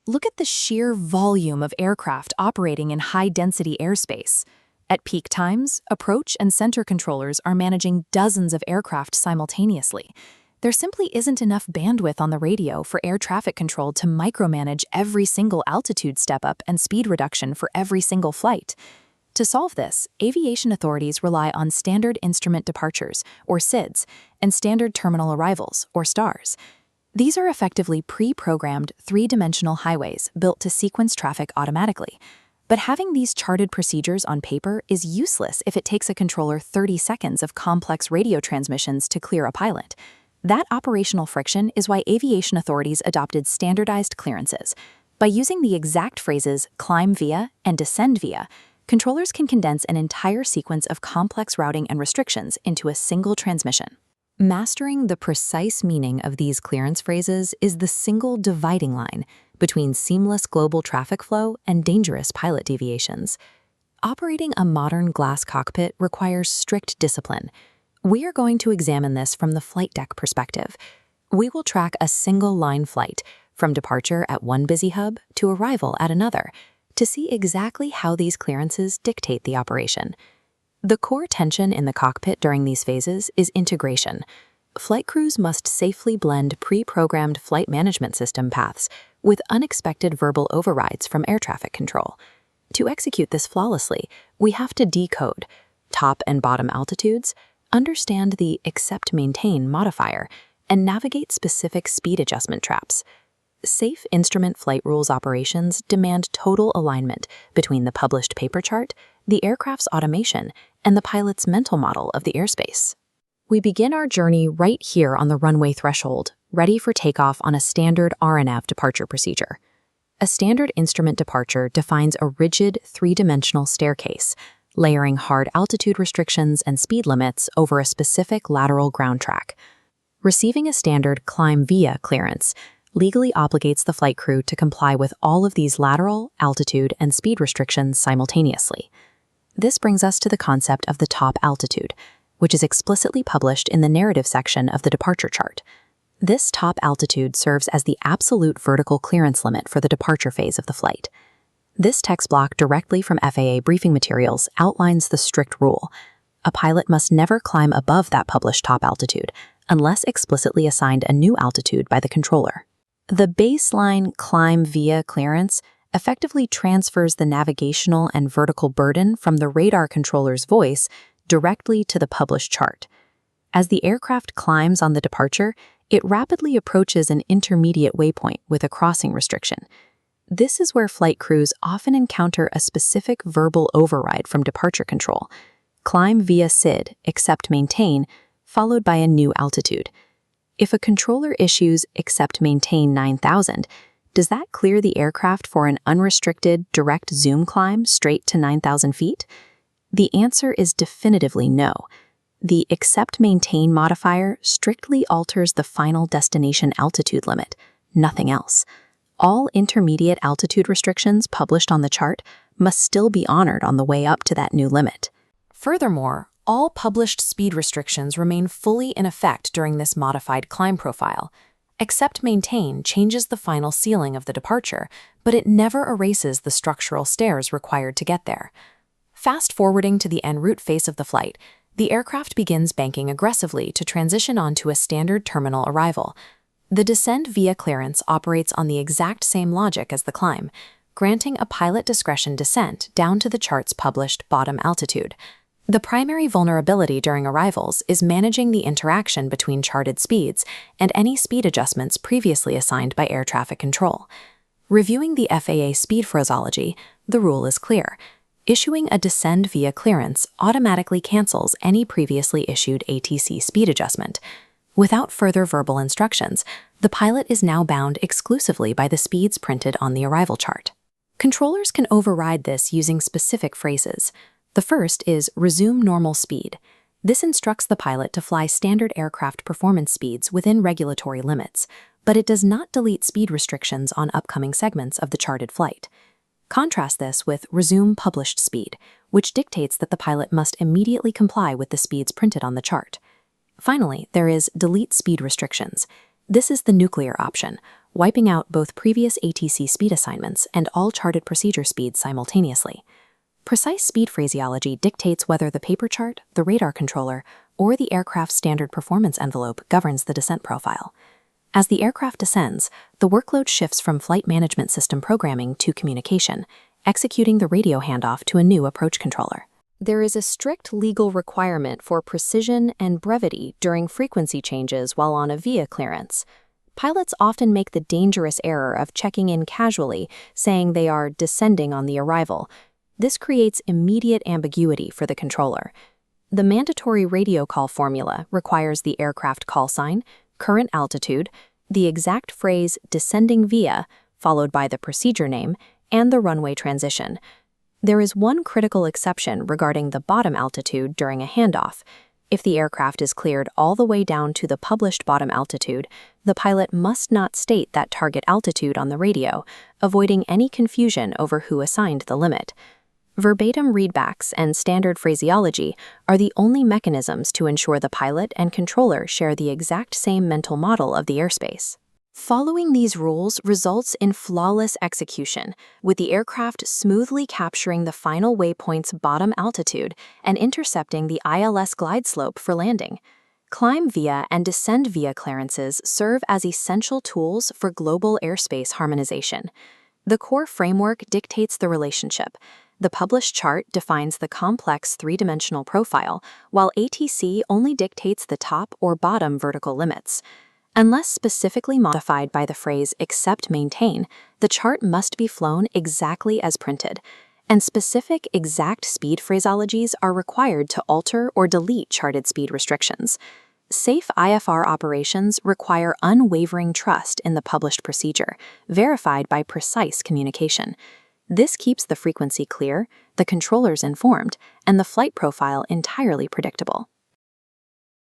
Look at the sheer volume of aircraft operating in high-density airspace. At peak times, approach and center controllers are managing dozens of aircraft simultaneously. There simply isn't enough bandwidth on the radio for air traffic control to micromanage every single altitude step-up and speed reduction for every single flight. To solve this, aviation authorities rely on Standard Instrument Departures, or SIDs, and Standard Terminal Arrivals, or STARs. These are effectively pre-programmed three-dimensional highways built to sequence traffic automatically. But having these charted procedures on paper is useless if it takes a controller 30 seconds of complex radio transmissions to clear a pilot. That operational friction is why aviation authorities adopted standardized clearances. By using the exact phrases climb via and descend via, controllers can condense an entire sequence of complex routing and restrictions into a single transmission. Mastering the precise meaning of these clearance phrases is the single dividing line between seamless global traffic flow and dangerous pilot deviations. Operating a modern glass cockpit requires strict discipline. We are going to examine this from the flight deck perspective. We will track a single-line flight from departure at one busy hub to arrival at another to see exactly how these clearances dictate the operation. The core tension in the cockpit during these phases is integration. Flight crews must safely blend pre-programmed flight management system paths with unexpected verbal overrides from air traffic control. To execute this flawlessly, we have to decode top and bottom altitudes, understand the accept-maintain modifier, and navigate specific speed adjustment traps. Safe instrument flight rules operations demand total alignment between the published paper chart, the aircraft's automation, and the pilot's mental model of the airspace. We begin our journey right here on the runway threshold, ready for takeoff on a standard RNAV departure procedure. A standard instrument departure defines a rigid three-dimensional staircase, layering hard altitude restrictions and speed limits over a specific lateral ground track. Receiving a standard climb via clearance legally obligates the flight crew to comply with all of these lateral, altitude, and speed restrictions simultaneously. This brings us to the concept of the top altitude, which is explicitly published in the narrative section of the departure chart. This top altitude serves as the absolute vertical clearance limit for the departure phase of the flight. This text block directly from FAA briefing materials outlines the strict rule. A pilot must never climb above that published top altitude, unless explicitly assigned a new altitude by the controller. The baseline climb via clearance effectively transfers the navigational and vertical burden from the radar controller's voice directly to the published chart. As the aircraft climbs on the departure, it rapidly approaches an intermediate waypoint with a crossing restriction. This is where flight crews often encounter a specific verbal override from departure control. Climb via SID, accept maintain, followed by a new altitude. If a controller issues accept maintain 9,000, does that clear the aircraft for an unrestricted, direct zoom climb straight to 9,000 feet? The answer is definitively no. The accept maintain modifier strictly alters the final destination altitude limit, nothing else. All intermediate altitude restrictions published on the chart must still be honored on the way up to that new limit. Furthermore, all published speed restrictions remain fully in effect during this modified climb profile. Accept maintain changes the final ceiling of the departure, but it never erases the structural stairs required to get there. Fast forwarding to the en route phase of the flight, the aircraft begins banking aggressively to transition onto a standard terminal arrival. The descend via clearance operates on the exact same logic as the climb, granting a pilot discretion descent down to the chart's published bottom altitude. The primary vulnerability during arrivals is managing the interaction between charted speeds and any speed adjustments previously assigned by air traffic control. Reviewing the FAA speed phraseology, the rule is clear. Issuing a descend via clearance automatically cancels any previously issued ATC speed adjustment. Without further verbal instructions, the pilot is now bound exclusively by the speeds printed on the arrival chart. Controllers can override this using specific phrases. The first is resume normal speed. This instructs the pilot to fly standard aircraft performance speeds within regulatory limits, but it does not delete speed restrictions on upcoming segments of the charted flight. Contrast this with resume published speed, which dictates that the pilot must immediately comply with the speeds printed on the chart. Finally, there is delete speed restrictions. This is the nuclear option, wiping out both previous ATC speed assignments and all charted procedure speeds simultaneously. Precise speed phraseology dictates whether the paper chart, the radar controller, or the aircraft's standard performance envelope governs the descent profile. As the aircraft descends, the workload shifts from flight management system programming to communication, executing the radio handoff to a new approach controller. There is a strict legal requirement for precision and brevity during frequency changes while on a VIA clearance. Pilots often make the dangerous error of checking in casually, saying they are descending on the arrival. This creates immediate ambiguity for the controller. The mandatory radio call formula requires the aircraft call sign, current altitude, the exact phrase descending via, followed by the procedure name, and the runway transition. There is one critical exception regarding the bottom altitude during a handoff. If the aircraft is cleared all the way down to the published bottom altitude, the pilot must not state that target altitude on the radio, avoiding any confusion over who assigned the limit. Verbatim readbacks and standard phraseology are the only mechanisms to ensure the pilot and controller share the exact same mental model of the airspace. Following these rules results in flawless execution, with the aircraft smoothly capturing the final waypoint's bottom altitude and intercepting the ILS glide slope for landing. Climb via and descend via clearances serve as essential tools for global airspace harmonization. The core framework dictates the relationship. The published chart defines the complex three-dimensional profile, while ATC only dictates the top or bottom vertical limits. Unless specifically modified by the phrase "except maintain," the chart must be flown exactly as printed, and specific exact speed phraseologies are required to alter or delete charted speed restrictions. Safe IFR operations require unwavering trust in the published procedure, verified by precise communication. This keeps the frequency clear, the controllers informed, and the flight profile entirely predictable.